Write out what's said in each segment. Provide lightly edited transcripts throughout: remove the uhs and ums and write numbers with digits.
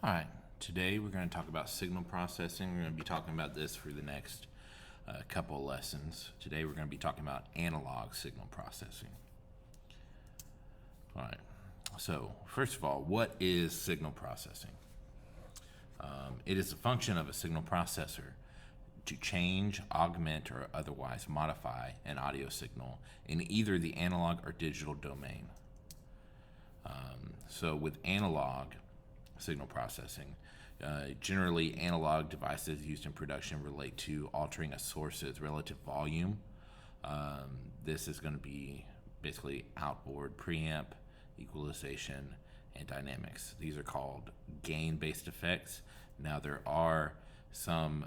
All right, today we're going to talk about signal processing. We're going to be talking about this for the next couple of lessons. Today we're going to be talking about analog signal processing. All right, so first of all, what is signal processing? It is a function of a signal processor to change, augment, or otherwise modify an audio signal in either the analog or digital domain. So with analog signal processing, generally analog devices used in production relate to altering a source's relative volume. This is going to be basically outboard preamp, equalization, and dynamics. These are called gain-based effects. Now there are some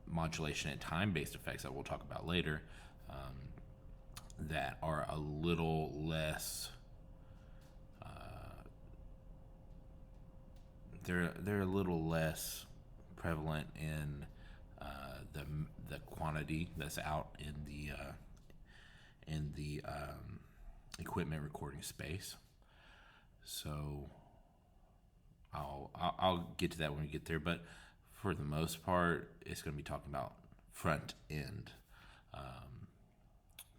modulation and time-based effects that we'll talk about later that are a little less they're a little less prevalent in the quantity that's out in the equipment recording space. So I'll get to that when we get there, but for the most part, it's going to be talking about front end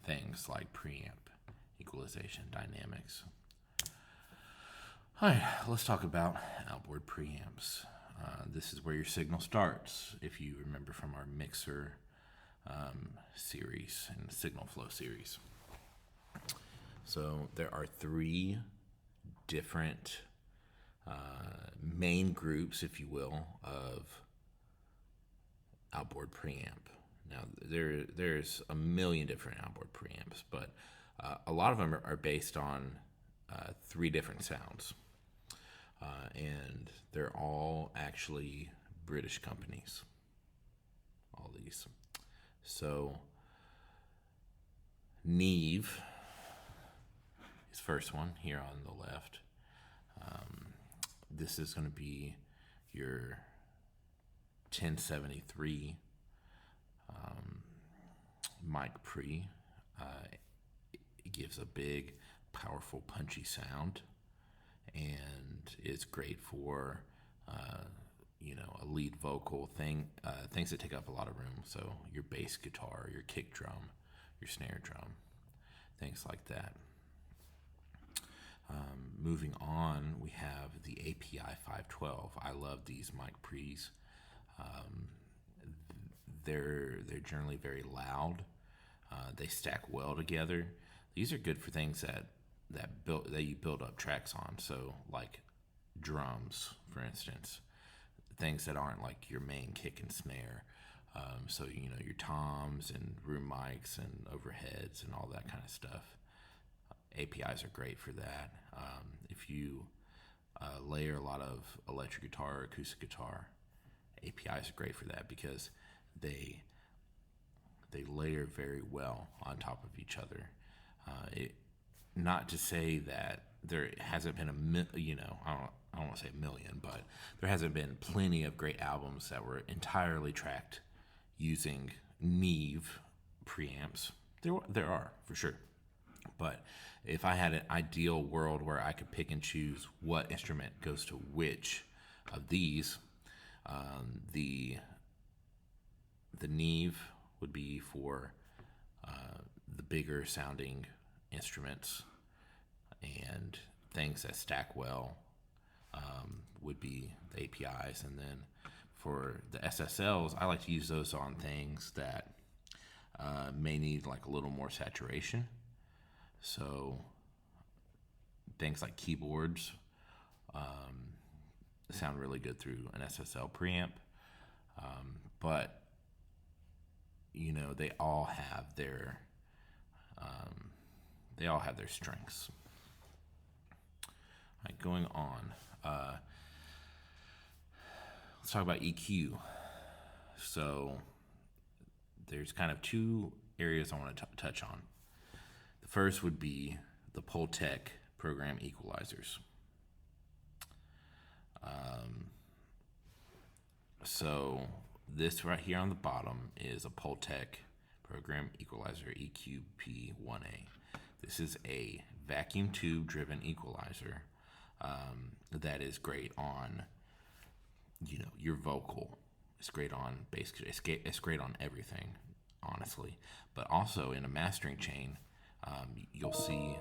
things like preamp, equalization, dynamics. All right, let's talk about outboard preamps. This is where your signal starts, if you remember from our mixer series and signal flow series. So there are three different main groups, if you will, of outboard preamp. Now, there's a million different outboard preamps, but a lot of them are based on three different sounds. And they're all actually British companies, all these. So, Neve is first one here on the left. This is going to be your 1073 mic pre. It gives a big, powerful, punchy sound, and it's great for a lead vocal thing, things that take up a lot of room. So your bass guitar, your kick drum, your snare drum, things like that. Moving on, we have the API 512. I love these mic pre's. They're generally very loud. They stack well together. These are good for things that you build up tracks on. So like drums, for instance, things that aren't like your main kick and snare. So your toms and room mics and overheads and all that kind of stuff. APIs are great for that. If you layer a lot of electric guitar or acoustic guitar, APIs are great for that because they layer very well on top of each other. Not to say that there hasn't been I don't want to say a million, but there hasn't been plenty of great albums that were entirely tracked using Neve preamps. There are, for sure. But if I had an ideal world where I could pick and choose what instrument goes to which of these, the Neve would be for the bigger sounding instruments, and things that stack well would be the APIs. And then for the SSLs, I like to use those on things that may need like a little more saturation. So things like keyboards sound really good through an SSL preamp, but they all have their strengths. All right, going on, let's talk about EQ. So there's kind of two areas I want to touch on. The first would be the Pultec program equalizers. So this right here on the bottom is a Pultec program equalizer EQP1A. This is a vacuum tube driven equalizer that is great on your vocal. It's great on bass. It's great on everything, honestly. But also in a mastering chain, you'll see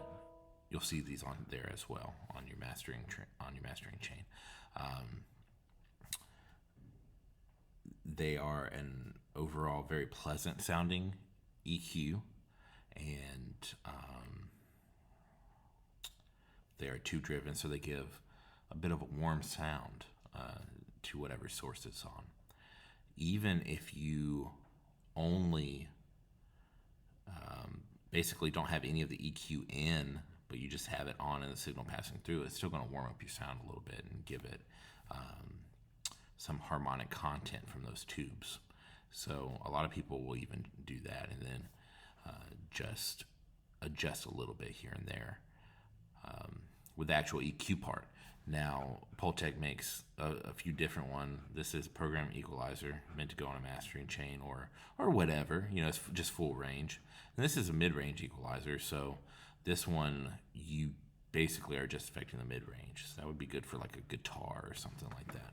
these on there as well on your mastering chain. Um, they are an overall very pleasant sounding EQ, and they are tube driven, so they give a bit of a warm sound to whatever source it's on. Even if you only basically don't have any of the EQ in, but you just have it on and the signal passing through, it's still going to warm up your sound a little bit and give it some harmonic content from those tubes. So a lot of people will even do that and then just adjust a little bit here and there with the actual EQ part. Now, Pultec makes a few different ones. This is program equalizer meant to go on a mastering chain or whatever. It's just full range. And this is a mid-range equalizer, so this one you basically are just affecting the mid-range. So that would be good for like a guitar or something like that.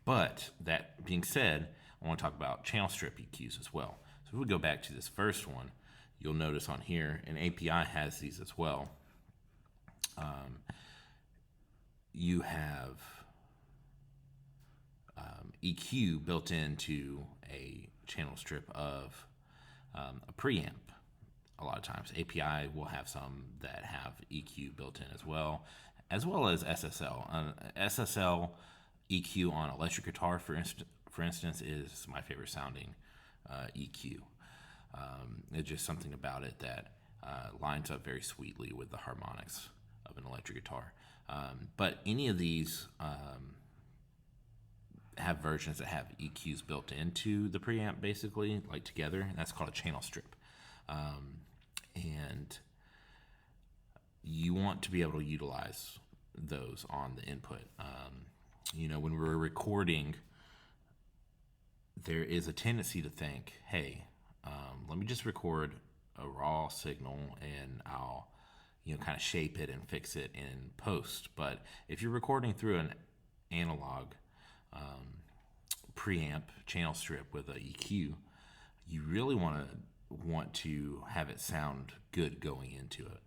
But that being said, I want to talk about channel strip EQs as well. So if we go back to this first one, you'll notice on here, and API has these as well. You have EQ built into a channel strip of a preamp. A lot of times, API will have some that have EQ built in as well as SSL. SSL EQ on electric guitar, for instance, is my favorite sounding EQ. It's just something about it that lines up very sweetly with the harmonics of an electric guitar. But any of these have versions that have EQs built into the preamp, basically, like together, and that's called a channel strip. And you want to be able to utilize those on the input. When we're recording, there is a tendency to think, hey, let me just record a raw signal and I'll kind of shape it and fix it in post. But if you're recording through an analog preamp channel strip with a EQ, you really want to have it sound good going into it.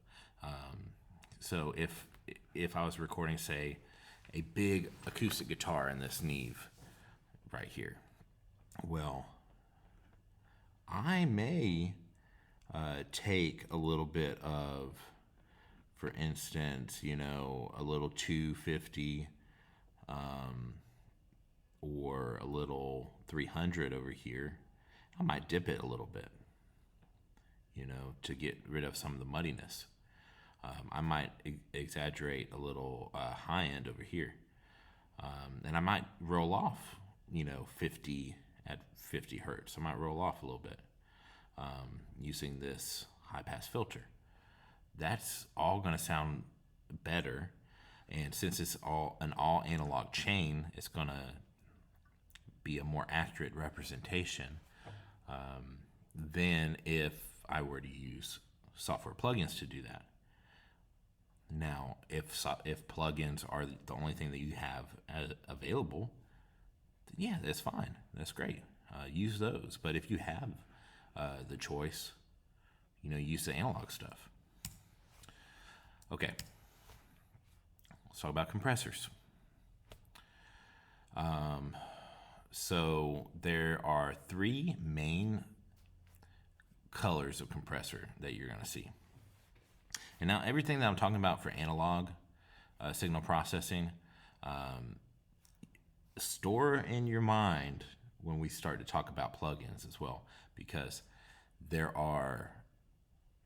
So if I was recording, say, a big acoustic guitar in this Neve right here, well, I may take a little bit of, for instance, a little 250 or a little 300 over here. I might dip it a little bit, to get rid of some of the muddiness. I might exaggerate a little high end over here. And I might roll off, 50 at 50 hertz. I might roll off a little bit using this high pass filter. That's all going to sound better. And since it's an all analog chain, it's going to be a more accurate representation than if I were to use software plugins to do that. Now, if plugins are the only thing that you have available, then yeah, that's fine. That's great. Use those. But if you have the choice, use the analog stuff. Okay, let's talk about compressors. So there are three main colors of compressor that you're going to see. And now everything that I'm talking about for analog signal processing, store in your mind when we start to talk about plugins as well, because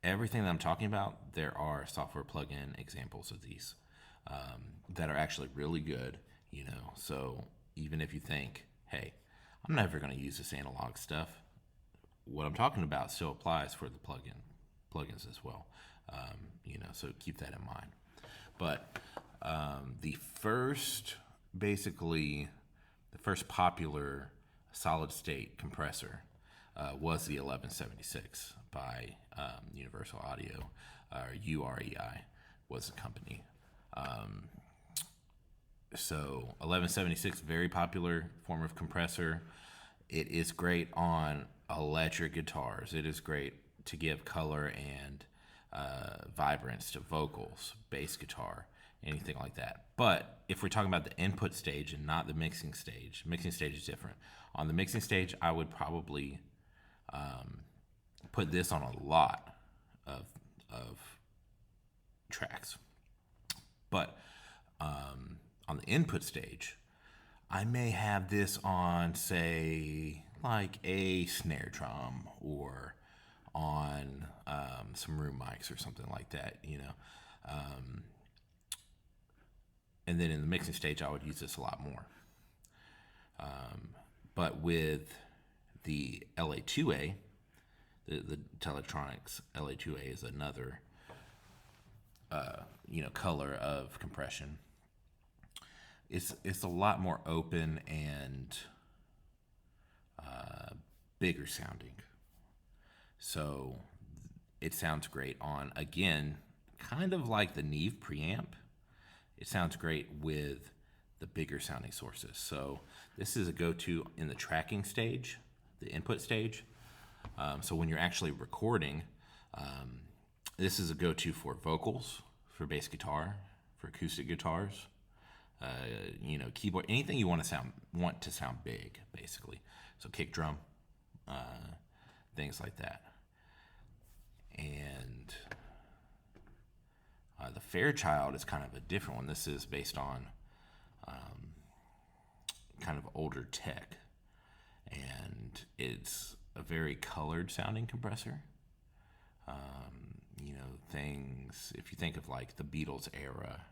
everything that I'm talking about, there are software plugin examples of these that are actually really good, So even if you think, hey, I'm never going to use this analog stuff, what I'm talking about still applies for the plugins as well. So keep that in mind. But the first popular solid state compressor was the 1176 by Universal Audio, or UREI was the company. So 1176, very popular form of compressor. It is great on electric guitars. It is great to give color and vibrance to vocals, bass guitar, anything like that. But if we're talking about the input stage and not the mixing stage is different. On the mixing stage, I would probably put this on a lot of tracks. But on the input stage, I may have this on, say, like a snare drum or on some room mics or something like that, you know. And then in the mixing stage, I would use this a lot more. But with the LA2A, the Telectronics LA2A is another, color of compression. It's a lot more open and bigger sounding. So it sounds great on, again, kind of like the Neve preamp. It sounds great with the bigger sounding sources. So this is a go-to in the tracking stage, the input stage. So when you're actually recording, this is a go-to for vocals, for bass guitar, for acoustic guitars, keyboard, anything you want to sound big, basically. So kick drum, things like that. And the Fairchild is kind of a different one. This is based on kind of older tech, and it's a very colored sounding compressor. Things, if you think of like the Beatles era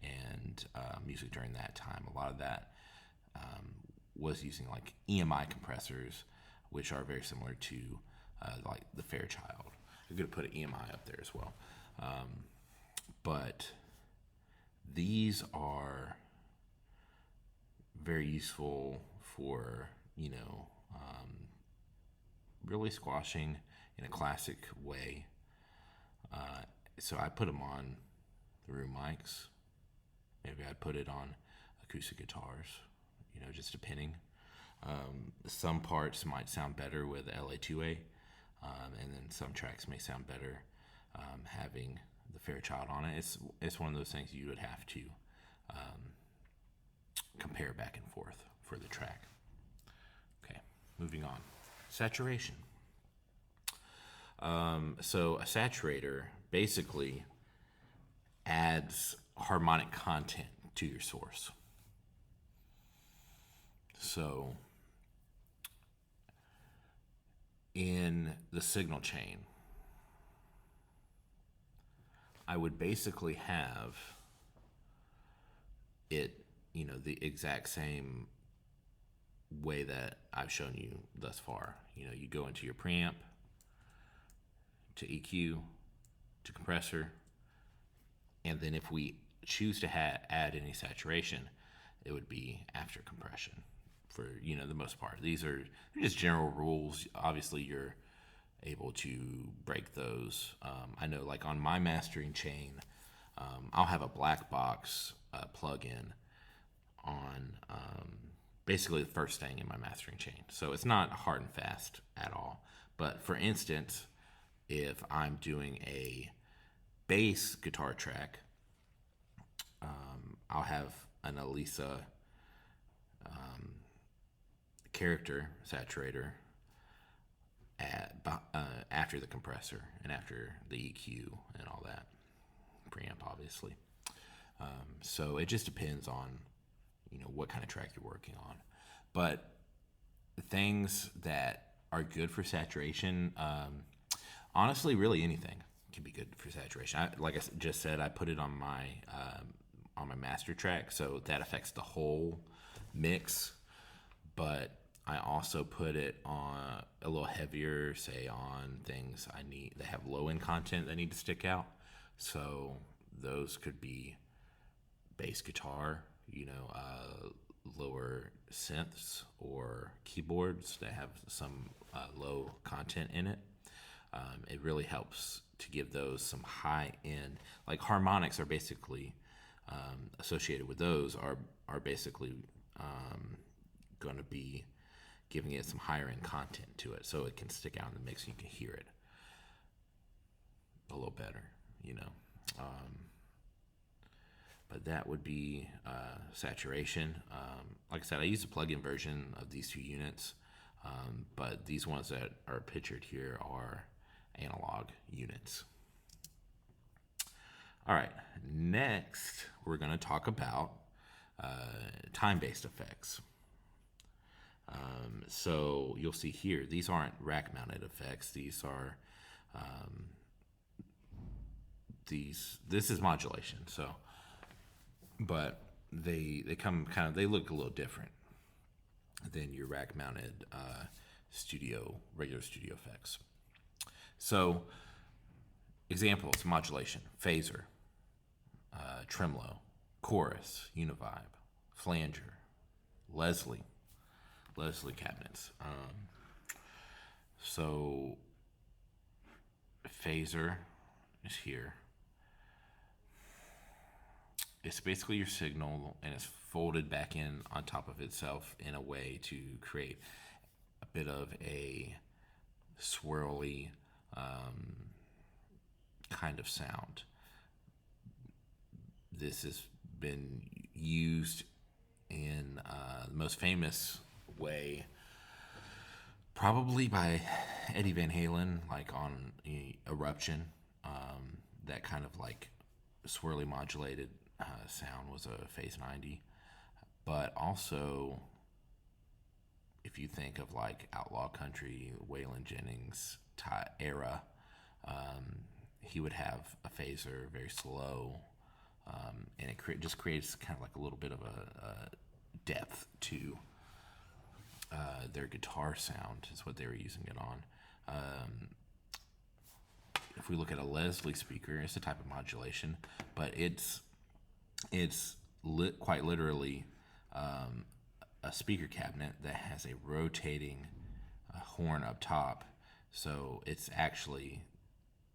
and music during that time, a lot of that was using like EMI compressors, which are very similar to like the Fairchild. You're going to put an EMI up there as well. But these are very useful for, really squashing in a classic way. So I put them on the room mics. Maybe I'd put it on acoustic guitars, just depending. Some parts might sound better with LA2A, and then some tracks may sound better having the Fairchild on it. It's one of those things you would have to compare back and forth for the track. Okay, moving on. Saturation. So a saturator basically adds harmonic content to your source. So in the signal chain, I would basically have it, the exact same way that I've shown you thus far. You go into your preamp, to EQ, to compressor, and then if we choose to add any saturation, it would be after compression for, the most part. These are just general rules. Obviously, you're able to break those. I know, like on my mastering chain, I'll have a black box plug-in on basically the first thing in my mastering chain. So it's not hard and fast at all. But for instance, if I'm doing a bass guitar track, I'll have an Elisa character saturator after the compressor and after the EQ and all that, preamp obviously. So it just depends on what kind of track you're working on. But the things that are good for saturation, honestly, really anything can be good for saturation. Like I just said, I put it on my master track, so that affects the whole mix. But I also put it on a little heavier, say on things that have low end content that need to stick out. So those could be bass guitar, lower synths or keyboards that have some low content in it. It really helps to give those some high end, like harmonics are basically associated with those are basically going to be giving it some higher end content to it, so it can stick out in the mix and you can hear it a little better, you know. But that would be saturation. Like I said, I use a plug-in version of these two units, but these ones that are pictured here are analog units. All right, next we're going to talk about time-based effects. So you'll see here, these aren't rack-mounted effects. These are this is modulation. So, but they come kind of, they look a little different than your rack-mounted regular studio effects. So, examples: modulation, phaser, tremolo, chorus, univibe, flanger, Leslie cabinets. So phaser is here. It's basically your signal, and it's folded back in on top of itself in a way to create a bit of a swirly kind of sound. This has been used in the most famous way, probably by Eddie Van Halen, like on Eruption. That kind of like swirly modulated sound was a Phase 90. But also, if you think of like outlaw country, Waylon Jennings era, he would have a phaser, very slow, and it just creates kind of like a little bit of a depth to their guitar sound, is what they were using it on. If we look at a Leslie speaker, it's a type of modulation, but it's quite literally a speaker cabinet that has a rotating horn up top, so it's actually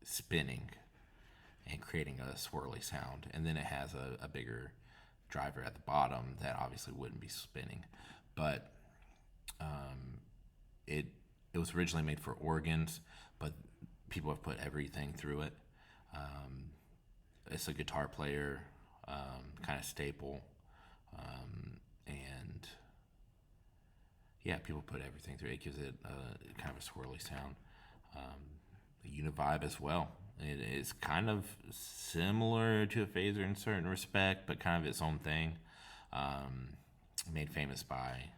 spinning and creating a swirly sound, and then it has a bigger driver at the bottom that obviously wouldn't be spinning, but it was originally made for organs, but people have put everything through it. It's a guitar player kind of staple, and yeah, people put everything through it. It gives it kind of a swirly sound. A univibe as well. It is kind of similar to a phaser in certain respect, but kind of its own thing. Made famous by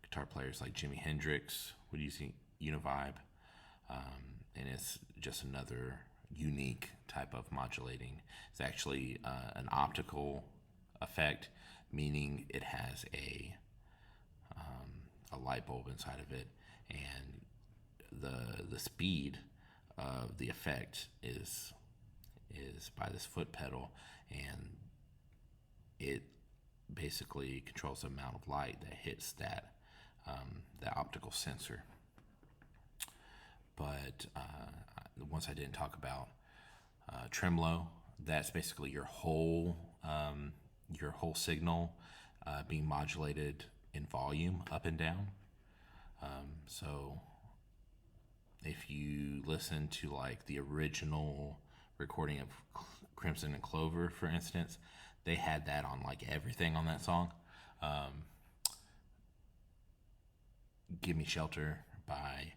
guitar players like Jimi Hendrix would use univibe, and it's just another unique type of modulating. It's actually an optical effect, meaning it has a light bulb inside of it, and the speed of the effect is by this foot pedal, and it basically controls the amount of light that hits that optical sensor. But the ones I didn't talk about, tremolo, that's basically your whole signal being modulated in volume up and down. So if you listen to like the original recording of Crimson and Clover, for instance, they had that on like everything on that song. Give Me Shelter by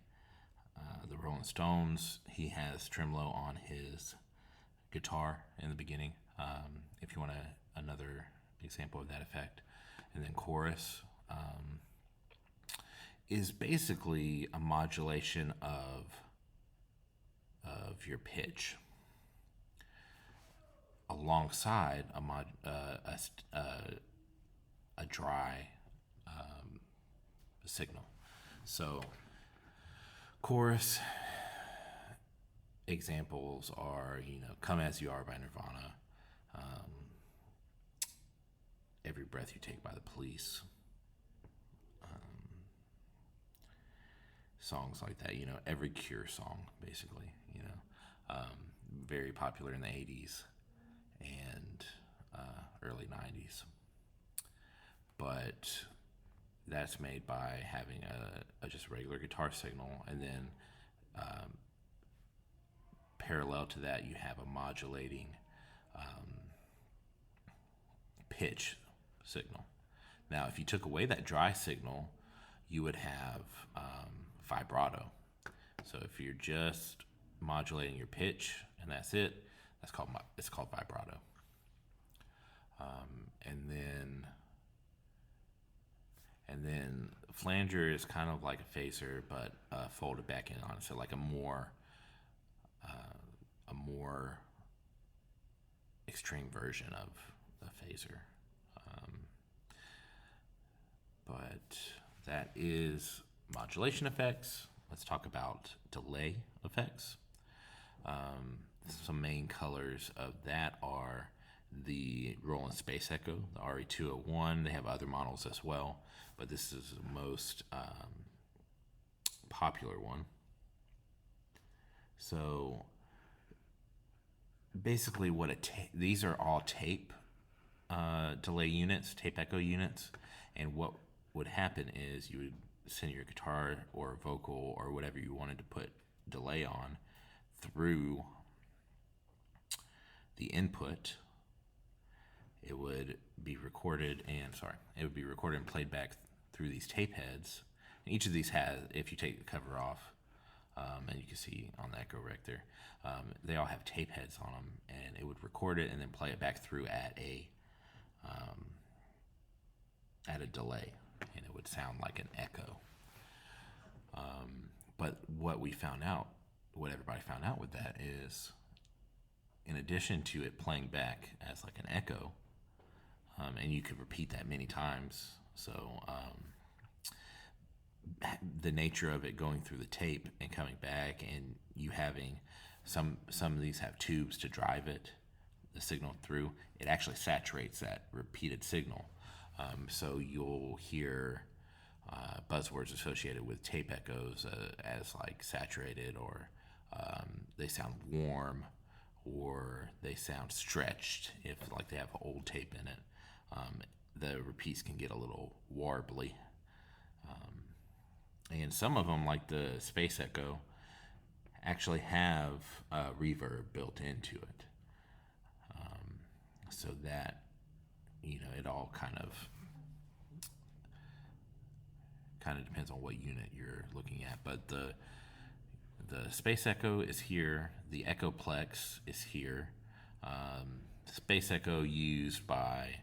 the Rolling Stones, he has tremolo on his guitar in the beginning, if you want another example of that effect. And then chorus is basically a modulation of your pitch alongside a dry signal. So chorus examples are, Come As You Are by Nirvana, Every Breath You Take by the Police, songs like that, every Cure song, basically, very popular in the 80s. And early 90s. But that's made by having a just regular guitar signal, and then parallel to that, you have a modulating pitch signal. Now, if you took away that dry signal, you would have vibrato. So if you're just modulating your pitch and that's it, it's called vibrato. And then flanger is kind of like a phaser, but folded back in on it. So like a more extreme version of a phaser. But that is modulation effects. Let's talk about delay effects. Some main colors of that are the Roland Space Echo, the RE201. They have other models as well, but this is the most popular one. So basically, these are all tape delay units, tape echo units, and what would happen is you would send your guitar or vocal or whatever you wanted to put delay on through the input. It would be recorded and played back through these tape heads. And each of these has, if you take the cover off, and you can see on the Echo Rec there, they all have tape heads on them, and it would record it and then play it back through at a delay, and it would sound like an echo. But what everybody found out with that is, in addition to it playing back as like an echo, and you could repeat that many times, so the nature of it going through the tape and coming back, and you having some of these have tubes to drive the signal through, it actually saturates that repeated signal. So you'll hear buzzwords associated with tape echoes as like saturated, or they sound warm, or they sound stretched if like they have old tape in it. The repeats can get a little warbly. And some of them, like the Space Echo, actually have reverb built into it. So that, it all kind of depends on what unit you're looking at. But the Space Echo is here. The Echoplex is here. Space Echo used by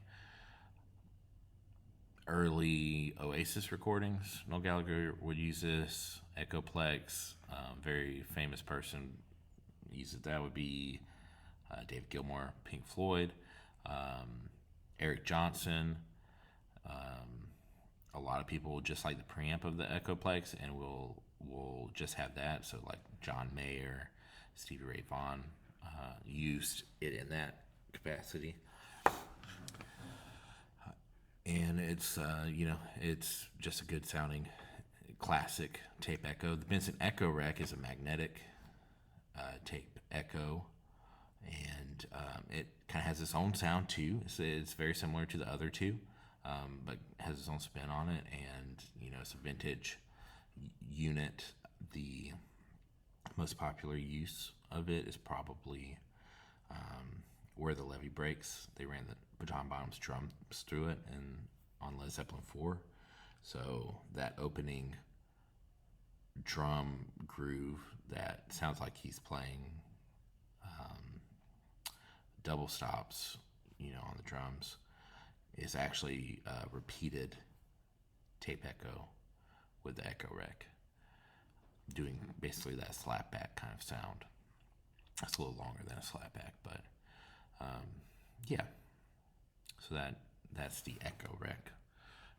early Oasis recordings. Noel Gallagher would use this. Echoplex, very famous person uses that would be David Gilmour, Pink Floyd, Eric Johnson. A lot of people just like the preamp of the Echoplex, and will just have that. So like John Mayer, Stevie Ray Vaughan used it in that capacity. And it's it's just a good sounding classic tape echo. The Benson Echo Rec is a magnetic tape echo, and it kind of has its own sound too. It's very similar to the other two, but has its own spin on it. And it's a vintage unit. The most popular use of it is probably Where the Levee Breaks. They ran the John Bonham's drums through it, and on Led Zeppelin 4. So that opening drum groove that sounds like he's playing double stops, on the drums, is actually repeated tape echo with the Echo Rec, doing basically that slapback kind of sound. That's a little longer than a slapback, but yeah. So that's the Echo Rec.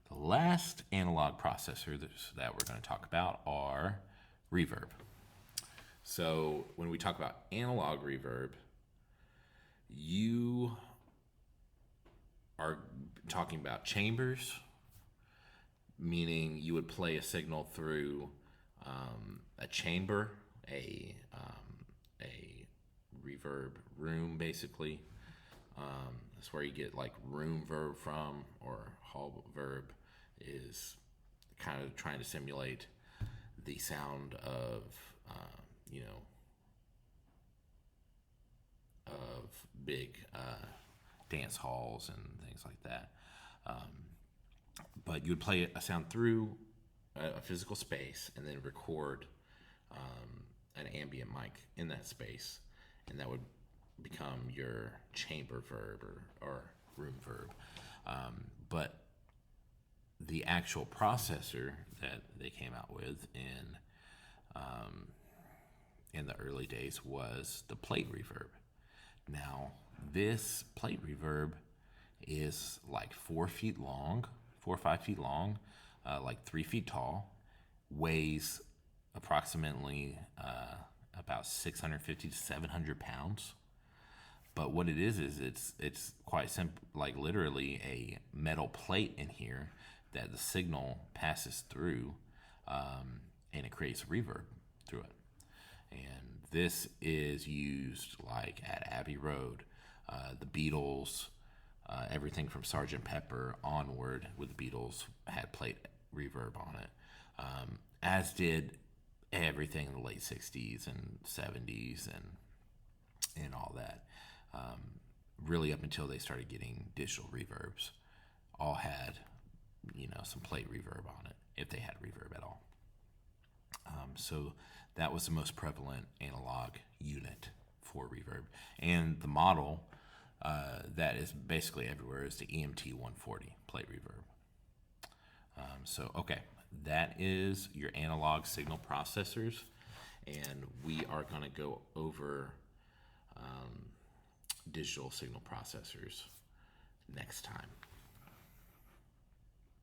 The last analog processor that we're going to talk about are reverb. So when we talk about analog reverb, you are talking about chambers, meaning you would play a signal through a chamber, a reverb room, basically. That's where you get like room verb from, or hall verb is kind of trying to simulate the sound of, you know, of big dance halls and things like that. But you would play a sound through a physical space and then record an ambient mic in that space, and that would become your chamber verb or room verb. But the actual processor that they came out with in the early days was the plate reverb. Now, this plate reverb is like 4 feet long, 4 or 5 feet long, like 3 feet tall, weighs approximately about 650 to 700 pounds. But what it is it's quite simple, like literally a metal plate in here that the signal passes through, and it creates reverb through it. And this is used like at Abbey Road, the Beatles, everything from Sgt. Pepper onward with the Beatles had plate reverb on it, as did everything in the late 60s and 70s and all that. Really up until they started getting digital reverbs, all had, some plate reverb on it, if they had reverb at all. So that was the most prevalent analog unit for reverb. And the model that is basically everywhere is the EMT 140 plate reverb. Okay, that is your analog signal processors. And we are going to go over digital signal processors next time.